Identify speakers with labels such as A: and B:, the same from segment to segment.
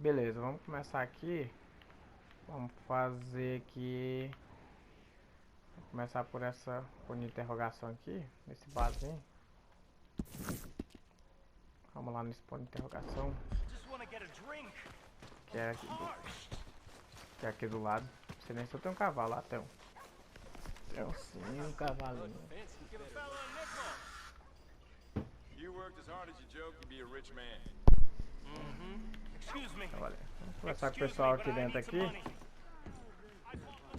A: Beleza, vamos começar aqui. Vamos fazer aqui. Vou começar por essa ponto de interrogação aqui, nesse barzinho. Vamos lá nesse ponto de interrogação. Que é aqui do lado. Não sei nem se eu tenho um cavalo lá, tem um. Tem sim, um cavalinho. Olha, vamos conversar com o pessoal aqui dentro aqui.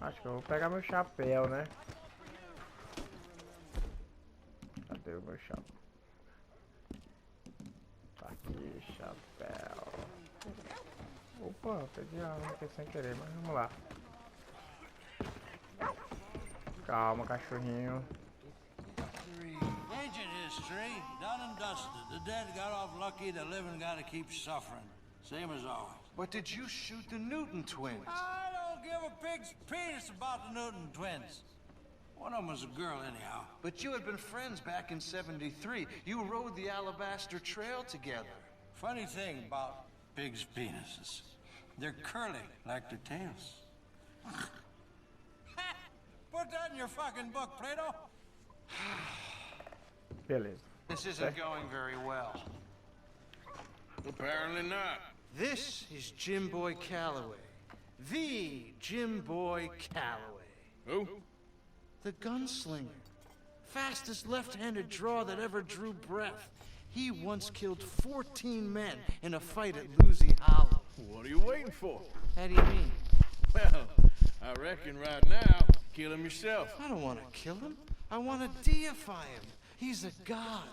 A: Acho que eu vou pegar meu chapéu, né? Cadê o meu chapéu? Tá aqui, chapéu. Opa, perdi a arma aqui sem querer, mas vamos lá. Calma, cachorrinho.
B: Ancient history, done and dusted. The dead got off lucky, the living gotta keep suffering. Same as always.
C: But did you shoot the Newton twins?
B: I don't give a pig's penis about the Newton twins. One of them was a girl, anyhow.
C: But you had been friends back in '73. You rode the Alabaster Trail together.
B: Funny thing about pigs' penises. They're curly, like their tails. Put that in your fucking book, Plato.
A: Beleza.
C: This isn't going very well.
D: Apparently not.
C: This is Jim Boy Calloway. The Jim Boy Calloway.
D: Who?
C: The gunslinger. Fastest left-handed draw that ever drew breath. He once killed 14 men in a fight at Lucy Hollow.
D: What are you waiting for?
C: How do you mean?
D: Well, I reckon right now, kill him yourself.
C: I don't want to kill him. I want to deify him. He's a god.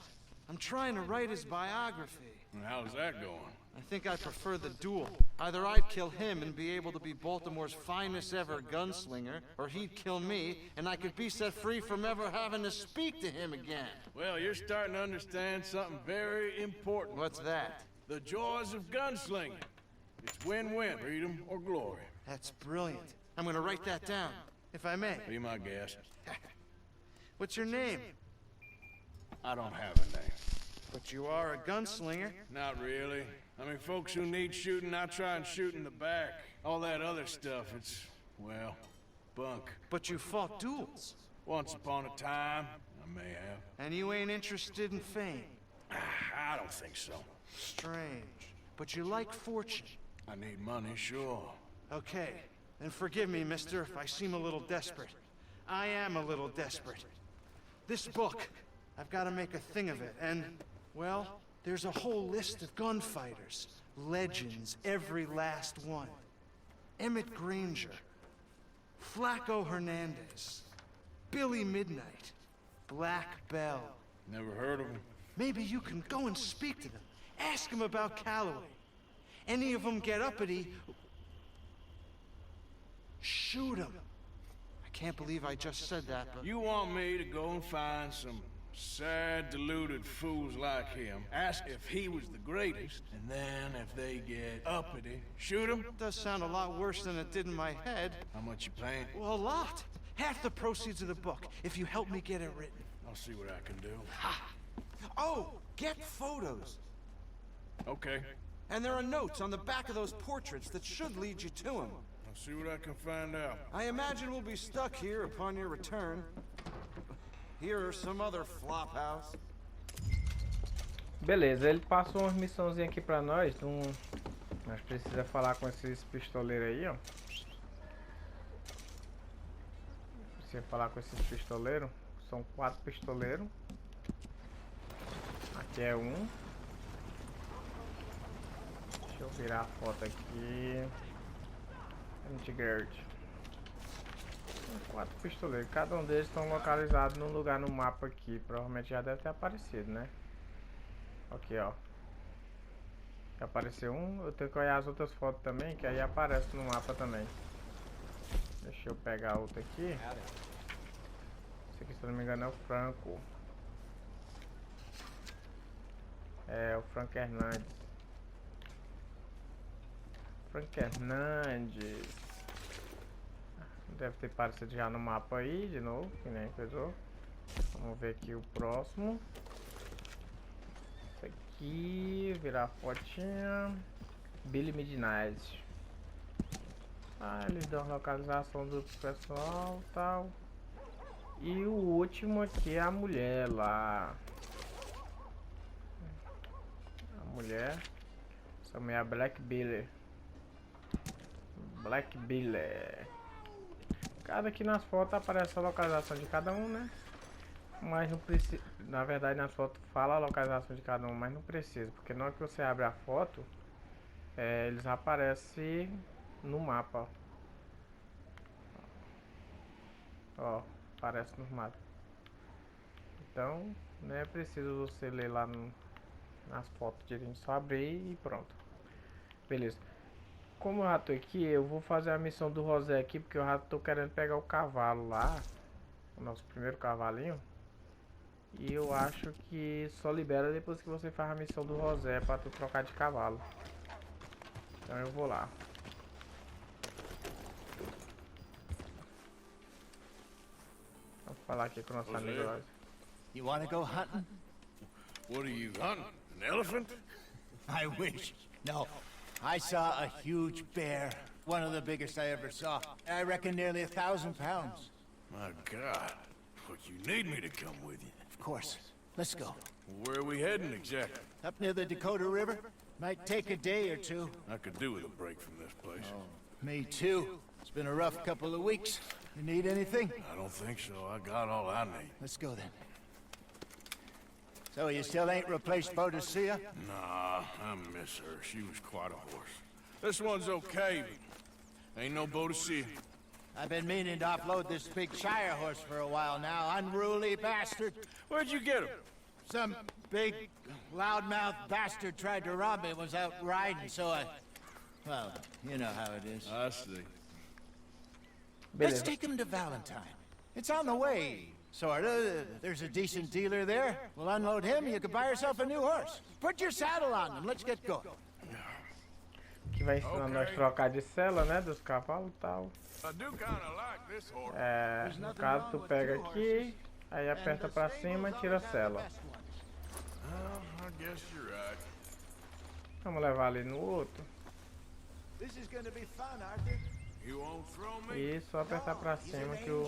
C: I'm trying to write his biography.
D: And how's that going?
C: I think I prefer the duel. Either I'd kill him and be able to be Baltimore's finest ever gunslinger, or he'd kill me and I could be set free from ever having to speak to him again.
D: Well, you're starting to understand something very important.
C: What's that?
D: The joys of gunslinging. It's win-win, freedom or glory.
C: That's brilliant. I'm gonna write that down, if I may.
D: Be my guest.
C: What's your name?
D: I don't have a name.
C: But you are a gunslinger.
D: Not really. I mean, folks who need shooting, I try and shoot in the back. All that other stuff, it's, well, bunk.
C: But you fought duels.
D: Once upon a time, I may have.
C: And you ain't interested in fame.
D: I don't think so.
C: Strange. But you like fortune.
D: I need money, sure.
C: Okay. Then forgive me, mister, if I seem a little desperate. I am a little desperate. This book, I've got to make a thing of it, and, well, there's a whole list of gunfighters. Legends, every last one. Emmett Granger. Flaco Hernandez. Billy Midnight. Black Bell.
D: Never heard of him.
C: Maybe you can go and speak to them. Ask them about Calloway. Any of them get uppity, shoot them. I can't believe I just said that, but...
D: You want me to go and find some sad, deluded fools like him, ask if he was the greatest, and then if they get uppity, shoot him?
C: It does sound a lot worse than it did in my head.
D: How much you paying?
C: Well, a lot. Half the proceeds of the book, if you help me get it written.
D: I'll see what I can do.
C: Ha! Oh, get photos.
D: Okay.
C: And there are notes on the back of those portraits that should lead you to him.
D: I'll see what I can find out.
C: I imagine we'll be stuck here upon your return. Here or some other flop house.
A: Beleza, ele passou uma missãozinha aqui pra nós. Nós precisa falar com esses pistoleiros aí, ó. Precisa falar com esses pistoleiros. São 4 pistoleiros. Aqui é um. Deixa eu virar a foto aqui. Antigard. São 4 pistoleiros. Cada um deles estão localizados num lugar no mapa aqui. Provavelmente já deve ter aparecido, né? Aqui, ó. Já apareceu um. Eu tenho que olhar as outras fotos também, que aí aparece no mapa também. Deixa eu pegar outra aqui. Esse aqui, se eu não me engano, é o Franco. É, o Franco Hernandes. Franco Hernandes. Deve ter aparecido já no mapa aí, de novo, que nem pesou. Vamos ver aqui o próximo. Esse aqui, virar a fotinha. Billy Midnight. Ah, eles dão localização do pessoal e tal. E o último aqui é a mulher lá. A mulher. Essa mulher é a Black Billy. Black Billy. Cada aqui nas fotos aparece a localização de cada um, né? Mas não precisa. Na verdade, nas fotos fala a localização de cada um, mas não precisa, porque na hora que você abre a foto, eles aparecem no mapa. Ó, aparece no mapa. Então, não é preciso você ler lá nas fotos direitinho, só abrir e pronto. Beleza. Como eu já tô aqui, eu vou fazer a missão do José aqui, porque eu já tô querendo pegar o cavalo lá, o nosso primeiro cavalinho. E eu acho que só libera depois que você faz a missão do José para tu trocar de cavalo. Então eu vou lá. Vou falar aqui com o nosso amigo lá.
E: You want to go hunting?
D: What are you hunting? An elephant?
E: I wish. No. I saw a huge bear. One of the biggest I ever saw. I reckon nearly 1,000 pounds.
D: My God. But you need me to come with you.
E: Of course. Let's go.
D: Where are we heading exactly?
E: Up near the Dakota River. Might take a day or two.
D: I could do with a break from this place.
E: Me too. It's been a rough couple of weeks. You need anything?
D: I don't think so. I got all I need.
E: Let's go then. So you still ain't replaced Boadicea?
D: Nah, I miss her. She was quite a horse. This one's okay, but ain't no Boadicea.
E: I've been meaning to offload this big Shire horse for a while now. Unruly bastard.
D: Where'd you get him?
E: Some big, loudmouth bastard tried to rob me and was out riding, so I... Well, you know how it is.
D: I see.
E: Let's take him to Valentine. It's on the way, sorta. There's a decent dealer there. We'll unload him, you can buy yourself a new horse. Put your saddle on him, let's get going.
A: Que vai ensinar nós a trocar de sela, né? Dos cavalos e tal.
D: I do kinda like this horse.
A: No caso, tu pega aqui, aí aperta pra cima e tira a sela.
D: Well, I guess you're right.
A: Vamos levar ali no outro.
E: This is gonna be fun, Arthur.
D: You won't throw me?
A: E só apertar pra cima que o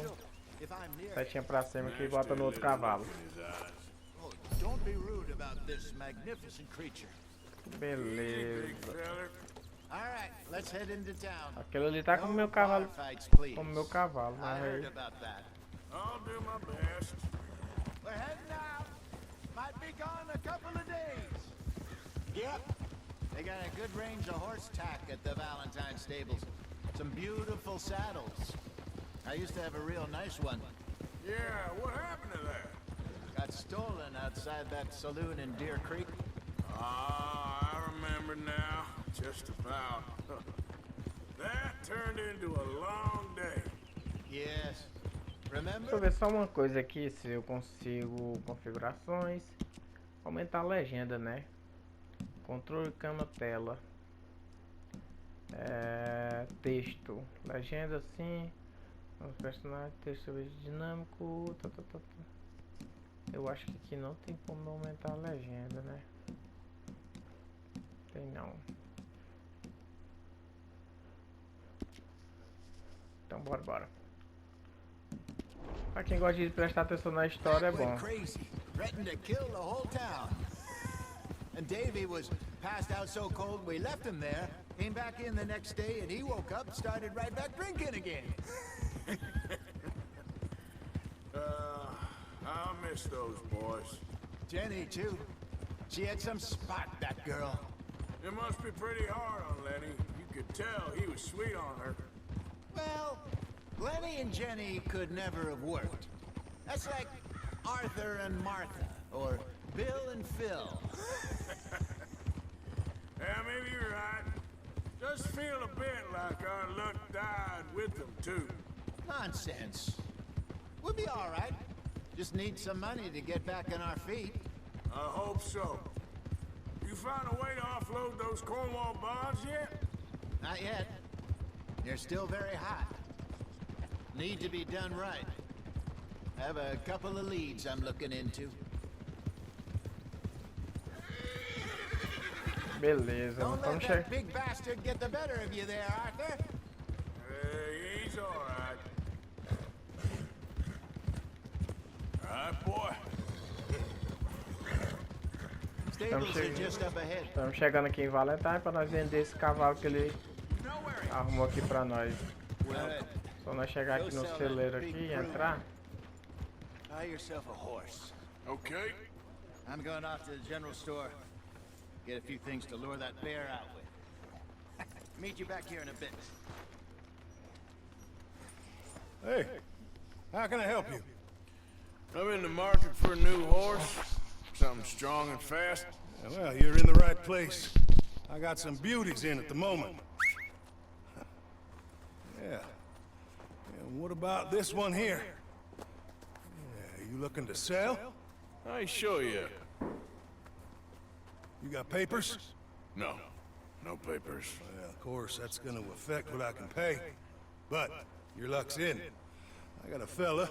E: If I'm near,
A: setinha pra cima que bota no outro cavalo.
D: His eyes.
E: oh, don't be rude about this magnificent creature.
A: Beleza.
D: Big feller.
E: All right, let's head into town.
A: Aquele ali tá com o meu cavalo.
E: Fights, please.
A: Com o meu cavalo,
E: I
A: mas
E: heard
A: aí.
E: about that.
D: I'll do my best.
E: We're heading out. Might be gone a couple of days. Yep. They got a good range of horse tack at the Valentine stables. Some beautiful saddles. I used to have a real nice one.
D: Yeah, what happened to that?
E: Got stolen outside that saloon in Deer Creek.
D: Ah, I remember now. Just about. That turned into a long day.
E: Yes.
A: Deixa eu
E: Remember?
A: ver só uma coisa aqui, se eu consigo configurações. Aumentar a legenda, né? Controle câmera tela. Texto. Legenda assim. Os personagens, texto dinâmico. Eu acho que aqui não tem como aumentar a legenda, né? Tem não. Então bora. Pra quem gosta de prestar atenção na história é
E: Went
A: bom.
E: crazy, threatened to kill the whole town. And Davey was passed out so cold we left him there. Came back in the next day and he woke up, started right back drinking again.
D: I miss those boys.
E: Jenny too. She had some spot, that girl.
D: It must be pretty hard on Lenny. You could tell he was sweet on her.
E: Well, Lenny and Jenny could never have worked. That's like Arthur and Martha, or Bill and Phil.
D: Yeah, maybe you're right. Just feel a bit like our luck died with them, too.
E: Nonsense. We'll be all right. Just need some money to get back on our feet.
D: I hope so. You found a way to offload those Cornwall bonds yet?
E: Not yet. They're still very hot. Need to be done right. Have a couple of leads I'm looking into.
A: Beleza,
E: Don't
A: vamos
E: let
A: chegar.
E: that big bastard get the better of you there, Arthur.
D: He's all right. All right, boy.
E: Stables are
A: chegando.
E: just up ahead.
A: Estamos chegando aqui em Valentine para nós vender esse cavalo que ele arrumou aqui para nós.
E: Well,
A: Só nós chegar aqui no celeiro aqui e entrar.
E: buy yourself a horse.
D: Okay.
E: I'm going off to the general store. Get a few things to lure that bear out with. Meet you back here in a bit.
F: Hey, how can I help you?
D: I'm in the market for a new horse. Something strong and fast.
F: Well, you're in the right place. I got some beauties in at the moment. Yeah. And what about this one here? Yeah, you looking to sell?
D: I ain't sure yet.
F: You got papers?
D: No. No papers.
F: Well, of course, that's gonna affect what I can pay. But your luck's in. I got a fella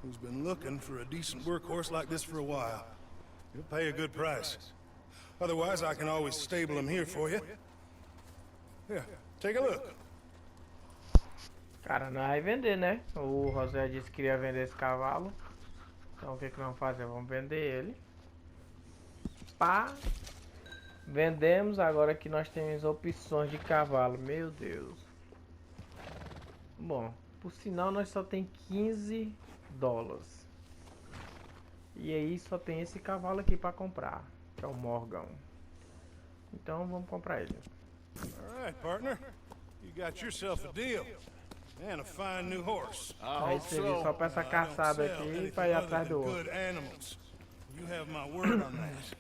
F: who's been looking for a decent workhorse like this for a while. He'll pay a good price. Otherwise, I can always stable him here for you. Yeah, take a look.
A: Cara, não vai vender, né? O José disse que queria vender esse cavalo. Então o que que nós vamos fazer? Vamos vender ele. Pá! Vendemos, agora que nós temos opções de cavalo. Meu Deus. Bom, por sinal nós só tem 15 dólares. E aí só tem esse cavalo aqui para comprar, que é o Morgan. Então vamos comprar ele.
F: All right, partner. You got yourself a deal. And a fine new horse.
A: Aí serviu só para essa caçada aqui e para ir atrás do outro.
F: Good animals. You have my word on that.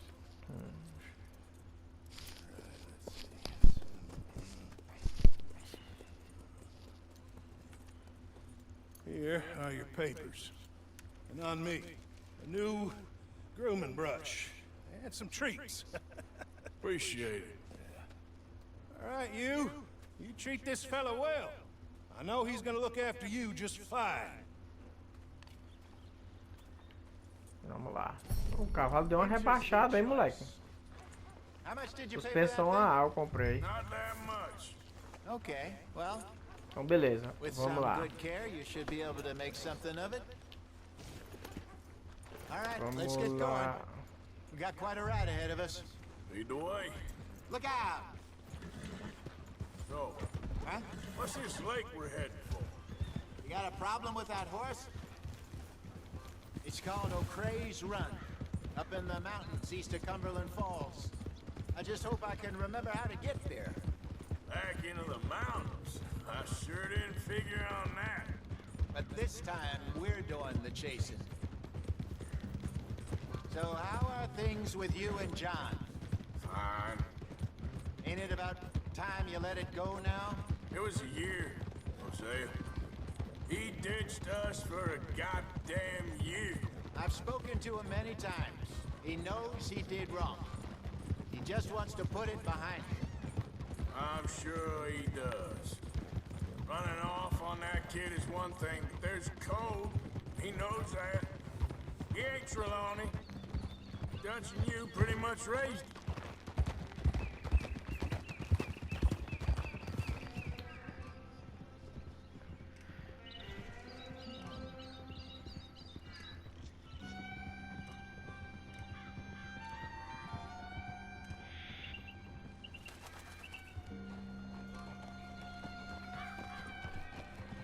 F: Here are your papers. And on me, a new grooming brush and some treats.
D: Appreciate it.
F: All right, you treat this fella well. I know he's gonna look after you just fine.
A: Vamos lá. O cavalo deu uma rebaixada aí, moleque.
E: How much did you pay for
A: Suspensão
E: that
A: a ar eu comprei.
D: Not that much.
E: thing? Okay, well,
A: Então beleza,
E: with some
A: vamos lá.
E: good care, you should be able to make something of it. All right, let's
A: Vamos
E: get going.
A: lá.
E: We got quite a ride ahead of us.
D: Lead the way.
E: Look out!
D: So,
E: Huh?
D: what's this lake we're heading for?
E: You got a problem with that horse? It's called O'Creagh's Run, up in the mountains east of Cumberland Falls. I just hope I can remember how to get there.
D: Back into the mountains. I sure didn't figure on that.
E: But this time, we're doing the chasing. So how are things with you and John?
D: Fine.
E: Ain't it about time you let it go now?
D: It was a year, Hosea. He ditched us for a goddamn year.
E: I've spoken to him many times. He knows he did wrong. He just wants to put it behind him.
D: I'm sure he does. Running off on that kid is one thing, but there's code. He knows that. He ain't Trelawney. Dutch and you pretty much raised him.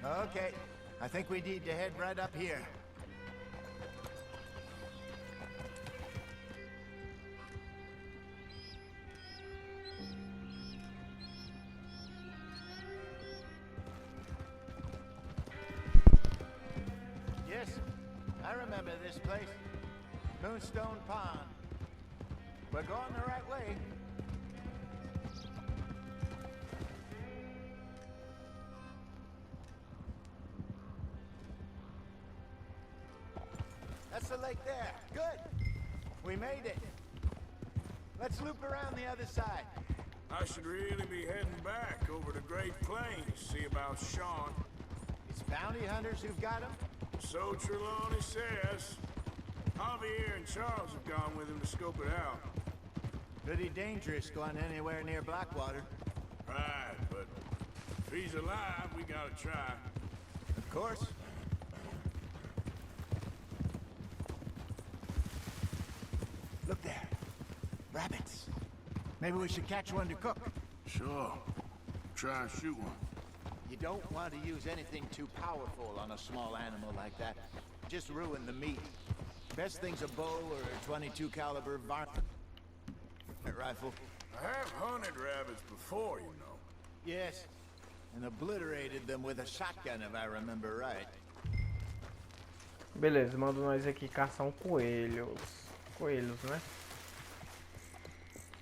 E: Okay, I think we need to head right up here. Yes, I remember this place. Moonstone Pond. We're going the right way. That's the lake there. Good. We made it. Let's loop around the other side.
D: I should really be heading back over the Great Plains, see about Sean.
E: It's bounty hunters who've got him.
D: So Trelawney says. Javier and Charles have gone with him to scope it out.
E: Pretty dangerous going anywhere near Blackwater.
D: Right, but if he's alive, we gotta try.
E: Of course. Look there. Rabbits. Maybe we should catch one to cook.
D: Sure. Try and shoot one.
E: You don't want to use anything too powerful on a small animal like that. Just ruin the meat. Best thing's a bow or a 22 caliber varmint rifle.
D: I have hunted rabbits before, you know.
E: Yes, and obliterated them with a shotgun if I remember right.
A: Beleza, manda nós aqui caçar um coelho. Coelhos, né?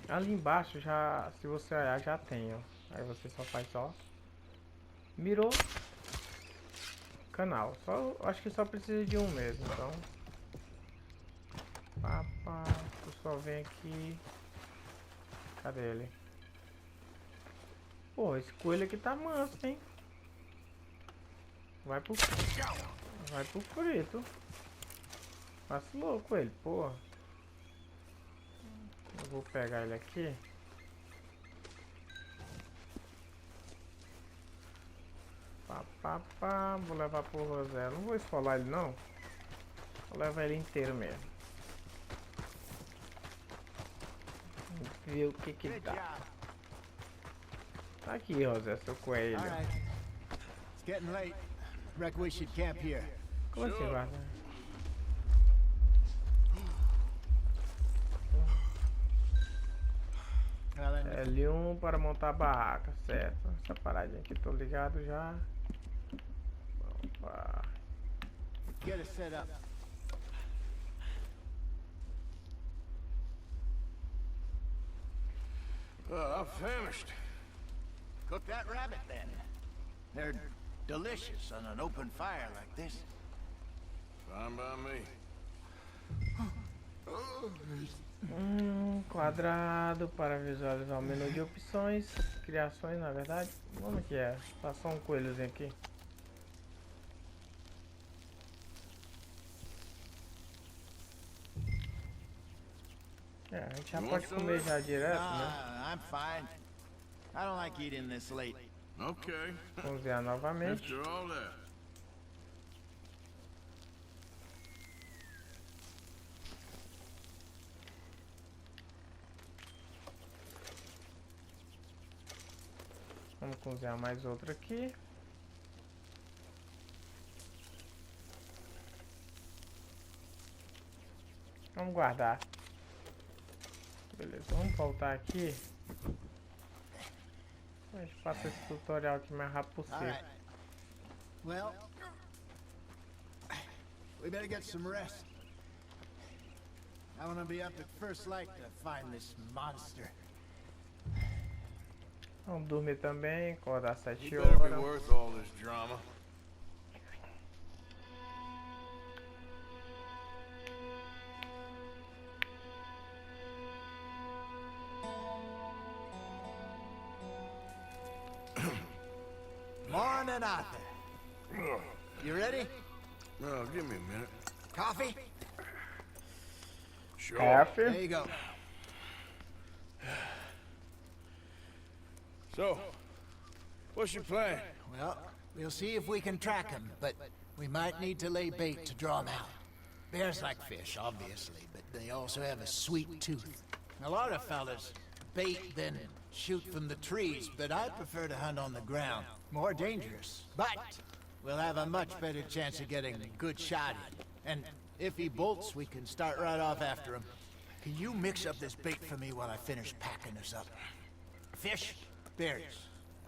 A: Ali embaixo já, se você olhar, já tem, ó. Aí você só faz só. Mirou. Canal. Só, acho que só precisa de um mesmo, então. Papa, tu só vem aqui. Cadê ele? Pô, esse coelho aqui tá manso, hein? Vai pro frito. Vacilou com ele, porra. Eu vou pegar ele aqui. Vou levar pro Rosé. Não vou esfolar ele não. Vou levar ele inteiro mesmo. Vamos ver o que que dá. Tá aqui, Rosé, seu coelho.
E: It's getting late. Reckon we should camp here.
A: Como assim, vai? L1 para montar a barraca, certo? Essa paradinha aqui, tô ligado já. Opa.
E: Get it set up.
D: I'm famished.
E: Cook that rabbit then. They're delicious on an open fire like this.
D: Fine by me.
A: Quadrado para visualizar o menu de opções. Criações, na verdade. Como que é? Tá só um coelhozinho aqui. É, a gente já pode comer já direto, né?
E: I'm fine. I don't like eating this late.
D: Okay.
A: Cozinhar novamente.
D: After all that.
A: Vamos cozinhar mais outro aqui. Vamos guardar. Beleza, vamos voltar aqui. A gente passa esse tutorial aqui mais rápido possível.
E: Alright. Well, we better get some rest. I want to be up at first light to find this monster.
A: Vamos dormir também, acordar às 7
D: You better be
A: horas.
D: worth all this drama.
E: Morning, Arthur. You ready?
D: No, give me a minute.
E: Coffee?
D: Sure.
E: There
A: Café.
E: you go.
D: So, what's your plan?
E: Well, we'll see if we can track him, but we might need to lay bait to draw him out. Bears like fish, obviously, but they also have a sweet tooth. A lot of fellas bait then shoot from the trees, but I prefer to hunt on the ground. More dangerous, but we'll have a much better chance of getting a good shot in. And if he bolts, we can start right off after him. Can you mix up this bait for me while I finish packing this up? Fish, berries.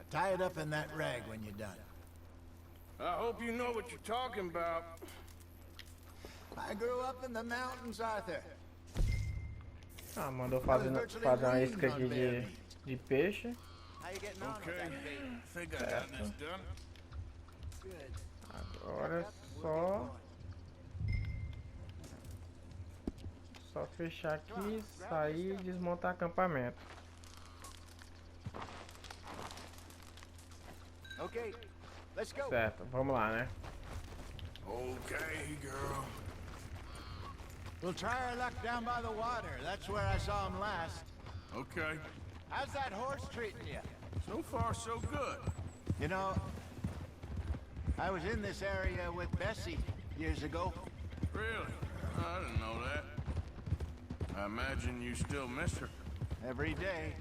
E: Tie it up in that rag when you're done.
D: I hope you know what you're talking about.
E: I grew up in the mountains, Arthur.
A: Ah, mandou fazer uma isca aqui de peixe.
E: How you getting on with
D: Okay.
E: that bait?
D: I think I got this done.
E: Good.
A: Agora só fechar aqui, sair e desmontar acampamento.
E: Okay, let's go.
A: Certo, vamos lá, né?
D: Okay, girl.
E: We'll try our luck down by the water. That's where I saw him last.
D: Okay.
E: How's that horse treating you?
D: So far, so good.
E: You know, I was in this area with Bessie years ago.
D: Really? I didn't know that. I imagine you still miss her.
E: Every day.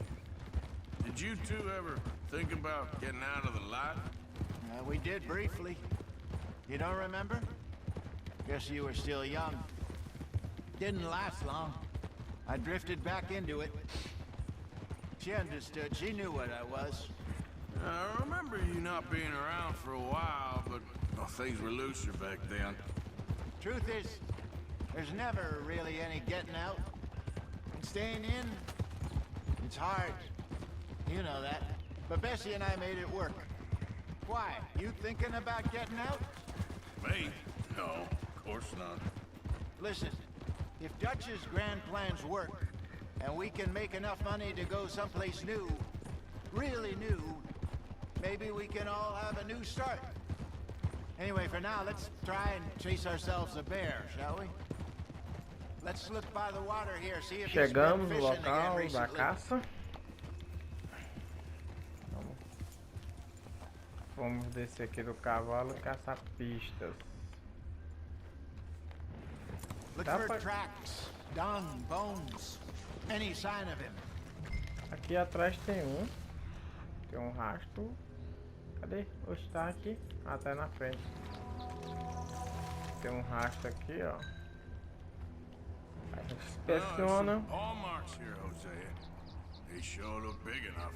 D: Did you two ever think about getting out of the lot?
E: We did briefly. You don't remember? Guess you were still young. Didn't last long. I drifted back into it. She understood. She knew what I was.
D: I remember you not being around for a while, but well, things were looser back then.
E: Truth is, there's never really any getting out. And staying in, it's hard. You know that. But Bessie and I made it work. Why? You thinking about getting out?
D: Me? No, of course not.
E: Listen, if Dutch's grand plans work, and we can make enough money to go someplace new, really new, maybe we can all have a new start. Anyway, for now, let's try and chase ourselves a bear, shall we? Let's look by the water here, see if it's been
A: Chegamos no
E: fishing again
A: local da
E: recently.
A: caça. Vamos descer aqui do cavalo e caçar pistas.
E: Look
A: Dá
E: for
A: pra-
E: tracks, dung, bones, any sign of him.
A: Aqui atrás tem um. Tem um rastro. Cadê? Oxe, tá aqui. Ah, tá na frente. Tem um rastro aqui, ó. Aí a gente
D: Well, there's
A: inspeciona.
D: some paw marks here, Hosea. They sure look big enough.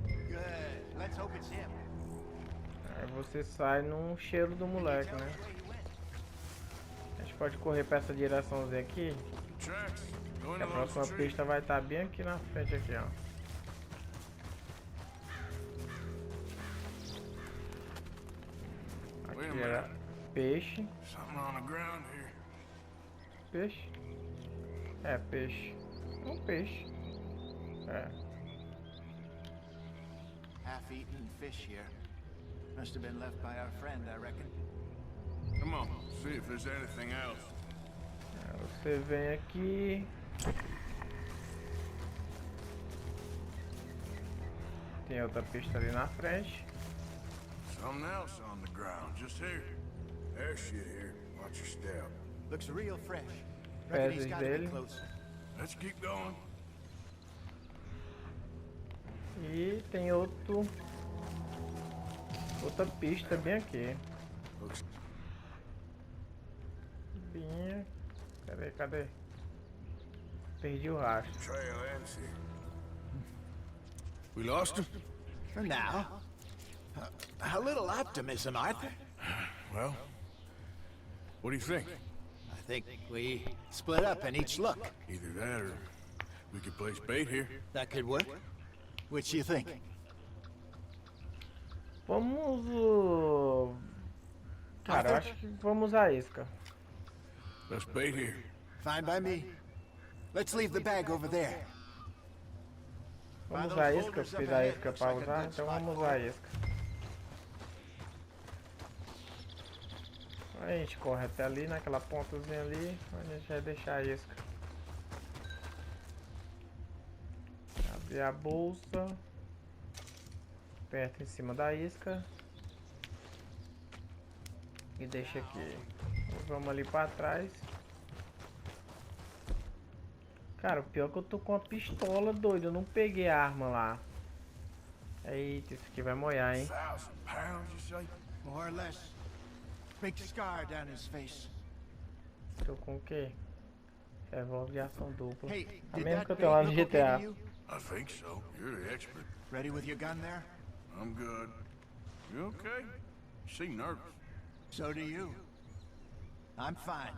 E: Good. Let's hope it's him.
A: Aí você sai num cheiro do moleque,
E: Tell
A: né?
E: us where he went.
A: A gente pode correr pra essa direçãozinha aqui.
D: Tracks. Going
A: Que a
D: along
A: próxima
D: the tree.
A: pista vai estar bem aqui na frente, aqui, ó.
D: Wait a
A: Aqui era
D: minute.
A: peixe.
D: Something on the ground here.
A: Peixe? É, peixe. Um peixe. É.
E: Half-eaten fish here. Must have been left by our friend, I reckon.
D: Come on, see if there's anything else.
A: Aí você vem aqui. Tem outra pista ali na frente.
D: Something else on the ground, just here. There's shit here. Watch your step.
E: Looks real fresh. Reckon he's
A: Fezes
E: got to be
A: dele.
E: close.
D: Let's keep going.
A: E tem outra pista bem aqui.
D: Looks
A: Bem. Cadê? Perdi o rastro.
D: trail ends here. We lost him?
E: For now. A little optimism, Arthur.
D: Well, what do you think?
E: I think we split up and each look.
D: Either that or we could place bait here.
E: That could work. Which you think?
A: Vamos. Cara, eu acho que vamos usar a isca.
D: Let's bait here.
E: Fine by me. Let's leave the bag over there.
A: Vamos usar a isca, fiz a isca pra usar, então vamos usar a isca. Aí a gente corre até ali, naquela pontazinha ali, a gente vai deixar a isca. Abrir a bolsa. Aperta em cima da isca. E deixa aqui. Vamos ali pra trás. Cara, o pior é que eu tô com a pistola, doido. Eu não peguei a arma lá. Eita, isso aqui vai molhar, hein?
D: 1,000 pounds, you say?
E: More or less. Big scar down his face.
A: Tô com o quê? Revólver de ação dupla.
E: Hey,
A: A
E: did
A: mesma
E: that
A: que eu
E: bait
A: tenho lá no
E: look okay
A: GTA.
E: to you?
D: I think so. You're the expert.
E: Ready with your gun there?
D: I'm good. You okay? You seem nervous.
E: So do you. I'm fine.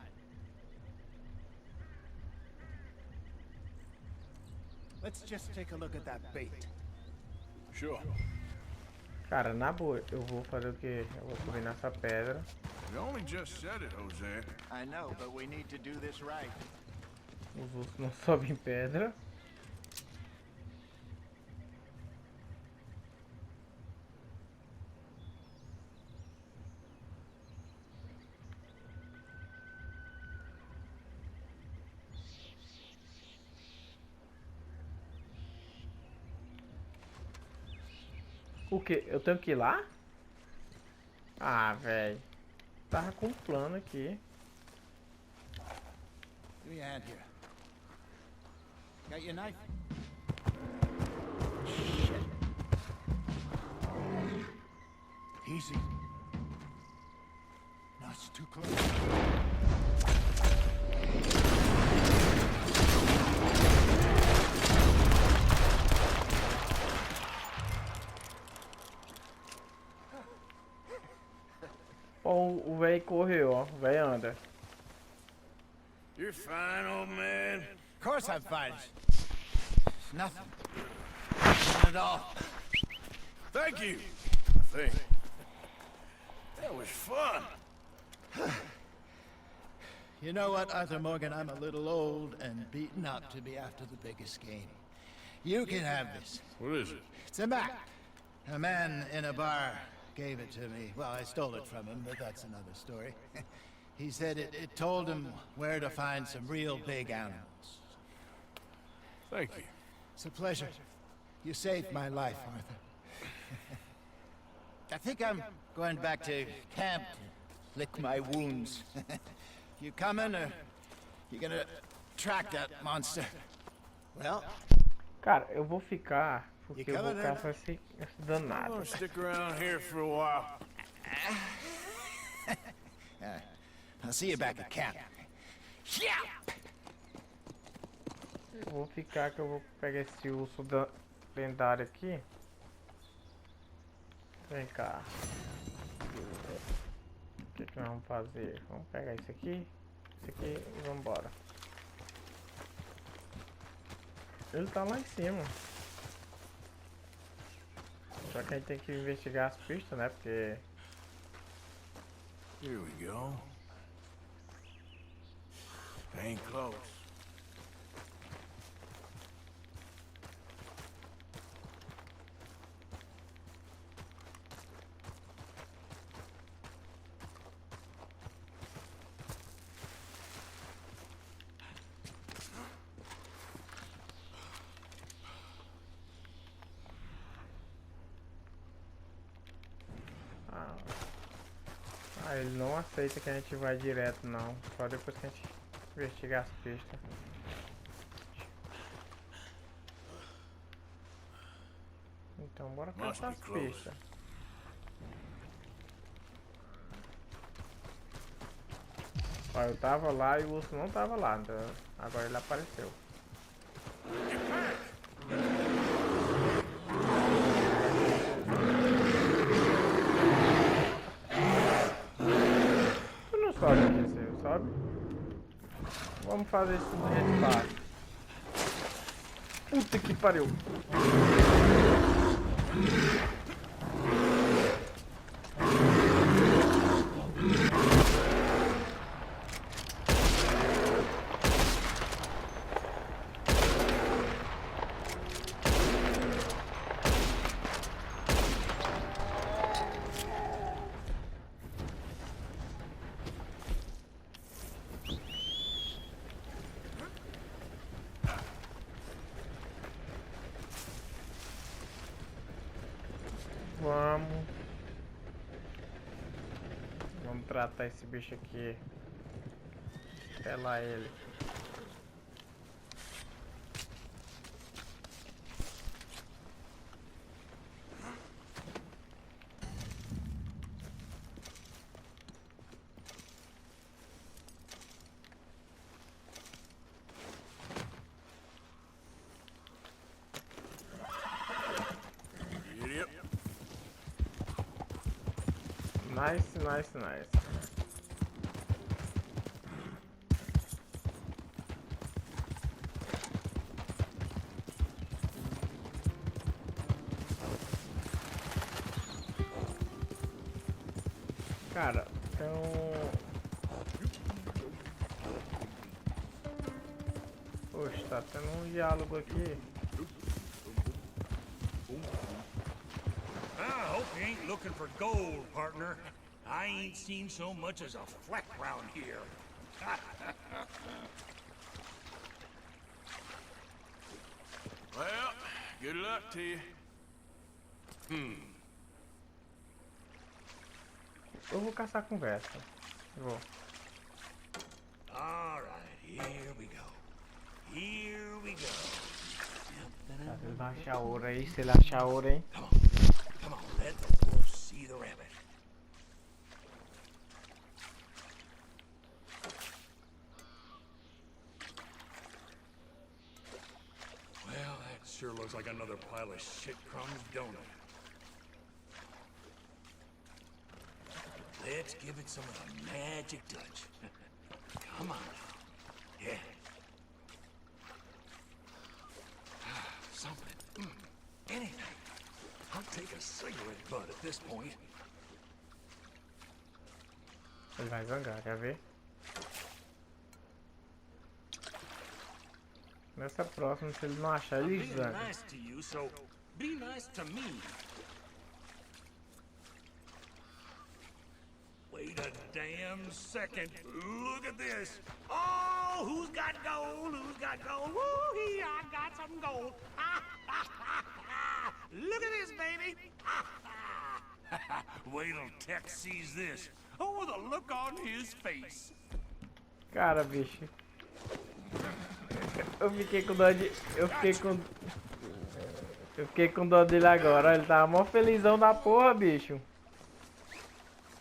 E: Let's just take a look at that bait.
D: Sure.
A: Cara, na boa, eu vou fazer o quê? Eu vou subir nessa pedra.
D: You only just said it, Jose.
E: I know, but we need to do this right.
A: Os ursos não sobem em pedra. O que? Eu tenho que ir lá? Ah, velho. Tava com um plano aqui.
E: Give me a hand here. Got your knife? Easy. No, it's too close.
A: Ó, o velho correu, ó. O velho anda.
D: You're fine, old man.
E: Of course I'm fine. It's nothing. Nothing at all.
D: Thank you. I think. That was fun.
E: You know what, Arthur Morgan? I'm a little old and beaten up to be after the biggest game. You can have this.
D: What is it?
E: It's a map. A man in a bar gave it to me. Well, I stole it from him, but that's another story. He said it told him where to find some real big animals.
D: Thank you.
E: It's a pleasure. You saved my life, Arthur. I think I'm going back to camp to lick my wounds. You coming, or you gonna track that monster? Well,
A: Cara, eu vou ficar porque eu vou
E: coming,
A: caçar esse
D: I'm
A: danado.
D: gonna stick around here for a while.
E: I'll see you back at camp. Yeah!
A: Eu vou ficar que eu vou pegar esse urso lendário aqui. Vem cá. O que nós vamos fazer? Vamos pegar isso aqui e vamos embora. Ele tá lá em cima. Só que a gente tem que investigar as pistas, né? Porque
D: Here we go. Ain't close.
A: ele não aceita que a gente vá direto, não. Só depois que a gente investigar as pistas. Então bora caçar as pistas. Ó, eu tava lá e o urso não tava lá, então agora ele apareceu. Tu não sobe aqui, você sobe? Vamos fazer isso do jeito fácil. Puta que pariu! Vamos tratar esse bicho aqui. Pelar ele. Nice, nice, nice. Cara, então... Poxa, tá tendo um diálogo aqui.
G: I hope you ain't looking for gold, partner. I ain't seen so much as a fleck round here.
D: Well, good luck to you.
A: vou caçar a conversa. Vou.
G: All right, here we go. Here we go.
A: Tá, ele vai achar ouro aí, se ele achar ouro, hein?
G: Come on, let the wolf see the rabbit. Well, that sure looks like another pile of shit crumbs, don't it? Let's give it some of the magic touch. Come on now. Yeah. Something. Anything. I'll take a cigarette butt at this point.
A: Ele vai zangar, quer ver? Nessa próxima, se ele não achar,
G: I'm
A: ele
G: being
A: zanga.
G: nice to you, so be nice to me. Wait a damn second. Look at this. Oh, who's got gold? Who's got gold? Woo-hee, I got some gold. Look at this, baby. Wait till Tex sees this. Oh, the look on his face.
A: Cara, bicho. Eu fiquei com dó de... Eu fiquei com dó dele agora. Ele tava mó felizão da porra, bicho.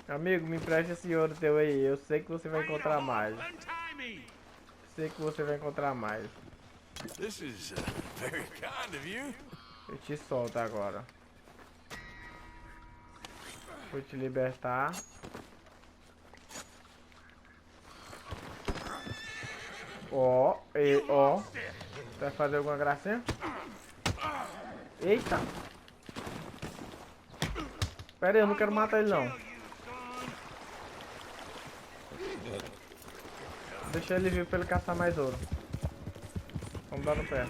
A: Amigo, me empresta esse ouro teu aí. Eu sei que você vai encontrar mais. Sei que você vai encontrar mais.
D: This is very kind of you.
A: Eu te solto agora. Vou te libertar. Ó, ó. Vai fazer alguma gracinha? Eita. Pera aí, eu não quero matar ele não. Deixa ele vir pra ele caçar mais ouro. Vamos dar no pé.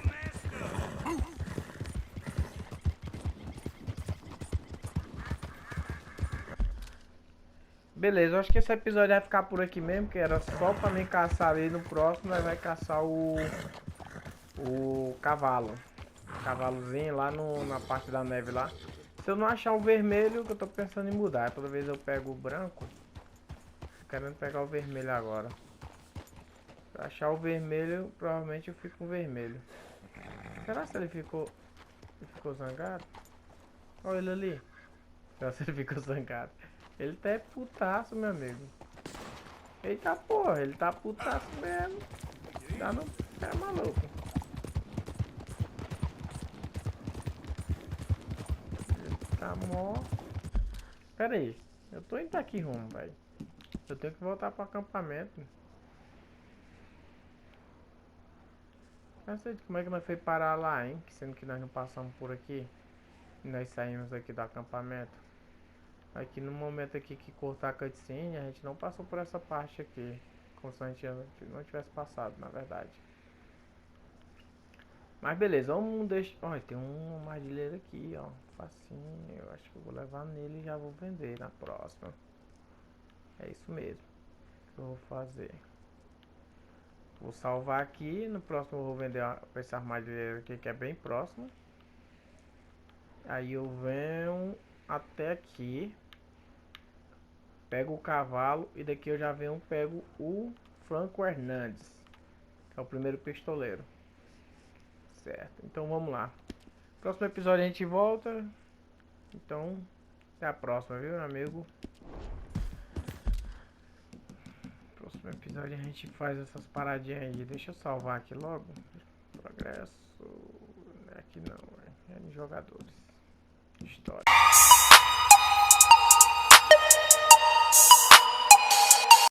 A: Beleza, eu acho que esse episódio vai ficar por aqui mesmo, que era só pra mim caçar ali. No próximo nós vai caçar o cavalo. O cavalozinho lá na parte da neve lá. Se eu não achar o vermelho, que eu tô pensando em mudar. Toda vez eu pego o branco. Tô querendo pegar o vermelho agora. Se eu achar o vermelho, provavelmente eu fico com o vermelho. Será que ele ficou zangado? Olha ele ali. Será que ele ficou zangado? Ele tá putaço, meu amigo. Eita porra, ele tá putaço mesmo. Já não é maluco. Ele tá mó... Pera aí, eu tô indo pra que rumo, velho? Eu tenho que voltar pro acampamento. Não sei como é que nós foi parar lá, hein? Sendo que nós não passamos por aqui. E nós saímos aqui do acampamento. Aqui no momento aqui que cortar a cutscene, a gente não passou por essa parte aqui. Como se a gente não tivesse passado, na verdade. Mas beleza, vamos deixar... Olha, tem um armadilheiro aqui, ó. Facinho, eu acho que eu vou levar nele e já vou vender na próxima. É isso mesmo que eu vou fazer. Vou salvar aqui, no próximo eu vou vender esse armadilheiro aqui que é bem próximo. Aí eu venho até aqui, pego o cavalo e daqui eu já venho, pego o Franco Hernandes, que é o primeiro pistoleiro. Certo, então vamos lá. Próximo episódio a gente volta. Então, até a próxima, viu, meu amigo? Próximo episódio a gente faz essas paradinhas aí. Deixa eu salvar aqui logo. Progresso. Aqui não, é em jogadores. História.